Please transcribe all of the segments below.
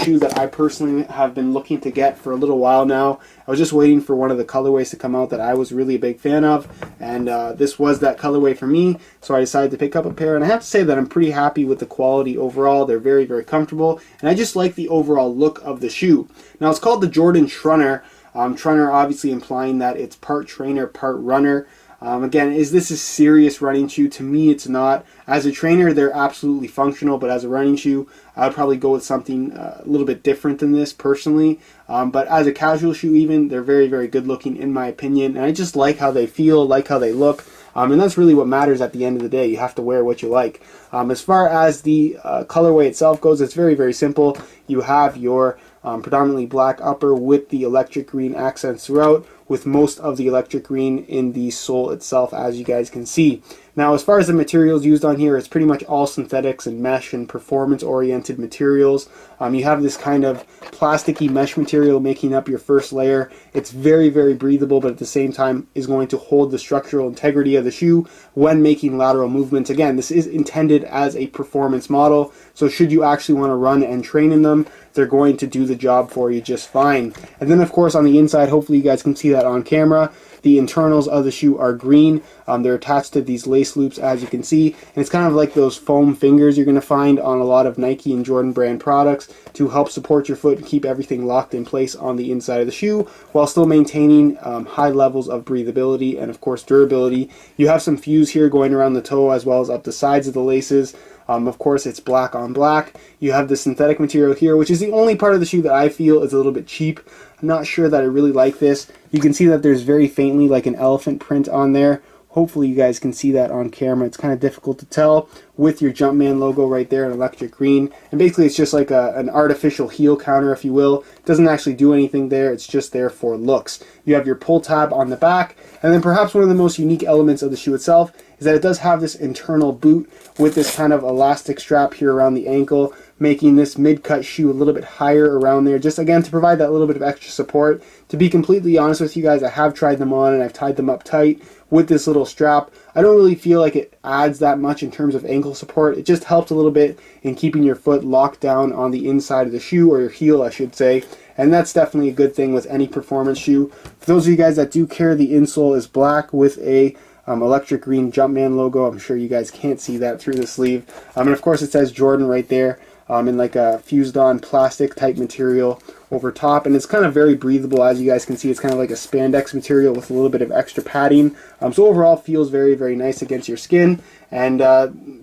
shoe that I personally have been looking to get for a little while now. I was just waiting for one of the colorways to come out that I was really a big fan of, and this was that colorway for me, so I decided to pick up a pair. And I have to say that I'm pretty happy with the quality overall. They're very, very comfortable, and I just like the overall look of the shoe. Now, it's called the Jordan Trunner. Trunner obviously implying that it's part trainer, part runner. Again, this is serious running shoe? To me, it's not. As a trainer, they're absolutely functional, but as a running shoe, I would probably go with something a little bit different than this personally. But as a casual shoe even, they're very, very good looking in my opinion. And I just like how they feel, like how they look. And that's really what matters at the end of the day. You have to wear what you like. As far as the colorway itself goes, it's very, very simple. You have your predominantly black upper with the electric green accents throughout, with most of the electric green in the sole itself, as you guys can see. Now, as far as the materials used on here, it's pretty much all synthetics and mesh and performance-oriented materials. You have this kind of plasticky mesh material making up your first layer. It's very, very breathable, but at the same time is going to hold the structural integrity of the shoe when making lateral movements. Again, this is intended as a performance model, so should you actually want to run and train in them, they're going to do the job for you just fine. And then, of course, on the inside, hopefully you guys can see that on camera, the internals of the shoe are green. They're attached to these lace loops, as you can see, and it's kind of like those foam fingers you're going to find on a lot of Nike and Jordan brand products to help support your foot and keep everything locked in place on the inside of the shoe while still maintaining high levels of breathability and, of course, durability. You have some fuse here going around the toe as well as up the sides of the laces. Of course, it's black on black. You have the synthetic material here, which is the only part of the shoe that I feel is a little bit cheap. I'm not sure that I really like this. You can see that there's very faintly like an elephant print on there. Hopefully you guys can see that on camera. It's kind of difficult to tell with your Jumpman logo right there in electric green. And basically it's just like an artificial heel counter, if you will. It doesn't actually do anything there. It's just there for looks. You have your pull tab on the back. And then perhaps one of the most unique elements of the shoe itself is that it does have this internal boot with this kind of elastic strap here around the ankle, making this mid-cut shoe a little bit higher around there, just again to provide that little bit of extra support. To be completely honest with you guys, I have tried them on and I've tied them up tight with this little strap. I don't really feel like it adds that much in terms of ankle support. It just helps a little bit in keeping your foot locked down on the inside of the shoe, or your heel I should say, and that's definitely a good thing with any performance shoe. For those of you guys that do care, the insole is black with a electric green Jumpman logo. I'm sure you guys can't see that through the sleeve. And of course it says Jordan right there in like a fused on plastic type material over top, and it's kind of very breathable. As you guys can see, it's kind of like a spandex material with a little bit of extra padding. So overall feels very, very nice against your skin, and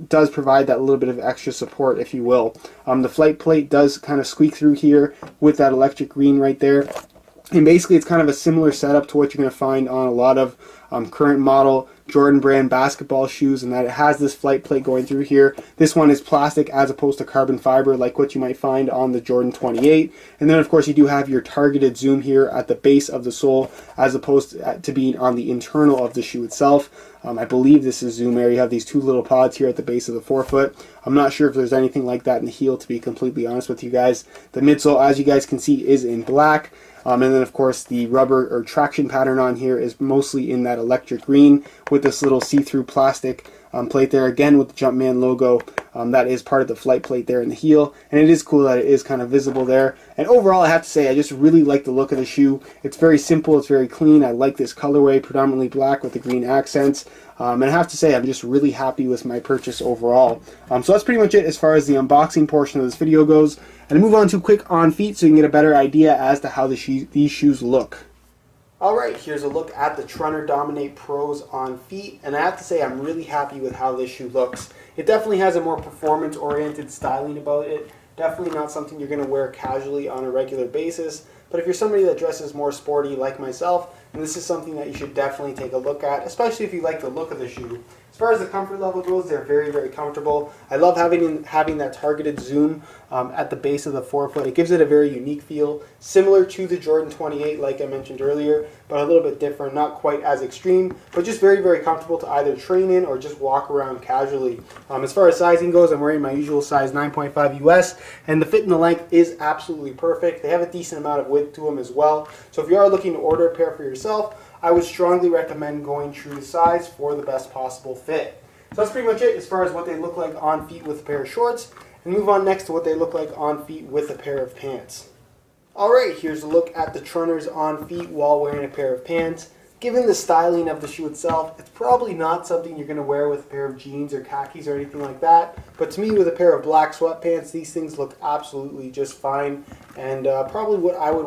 does provide that little bit of extra support, if you will. The flight plate does kind of squeak through here with that electric green right there. And basically it's kind of a similar setup to what you're going to find on a lot of current model Jordan brand basketball shoes, and that it has this flight plate going through here. This one is plastic as opposed to carbon fiber like what you might find on the Jordan 28. And then of course you do have your targeted zoom here at the base of the sole as opposed to being on the internal of the shoe itself. I believe this is zoom air. You have these two little pods here at the base of the forefoot. I'm not sure if there's anything like that in the heel, to be completely honest with you guys. The midsole, as you guys can see, is in black. And then of course the rubber or traction pattern on here is mostly in that electric green with this little see-through plastic plate there, again with the Jumpman logo. That is part of the flight plate there in the heel, and it is cool that it is kind of visible there. And overall, I have to say, I just really like the look of the shoe. It's very simple, it's very clean. I like this colorway, predominantly black with the green accents. And I have to say, I'm just really happy with my purchase overall. So that's pretty much it as far as the unboxing portion of this video goes. And to move on to quick on feet so you can get a better idea as to how these shoes look. Alright, here's a look at the Trunner Dominate Pros on feet, and I have to say I'm really happy with how this shoe looks. It definitely has a more performance-oriented styling about it. Definitely not something you're going to wear casually on a regular basis, but if you're somebody that dresses more sporty like myself, then this is something that you should definitely take a look at, especially if you like the look of the shoe. As far as the comfort level goes, they're very, very comfortable. I love having that targeted zoom at the base of the forefoot. It gives it a very unique feel, similar to the Jordan 28 like I mentioned earlier, but a little bit different, not quite as extreme, but just very, very comfortable to either train in or just walk around casually. As far as sizing goes, I'm wearing my usual size 9.5 US, and the fit and the length is absolutely perfect. They have a decent amount of width to them as well, so if you are looking to order a pair for yourself, I would strongly recommend going true to size for the best possible fit. So that's pretty much it as far as what they look like on feet with a pair of shorts. and move on next to what they look like on feet with a pair of pants. Alright, here's a look at the Trunners on feet while wearing a pair of pants. Given the styling of the shoe itself, it's probably not something you're going to wear with a pair of jeans or khakis or anything like that. But to me, with a pair of black sweatpants, these things look absolutely just fine, and probably what I would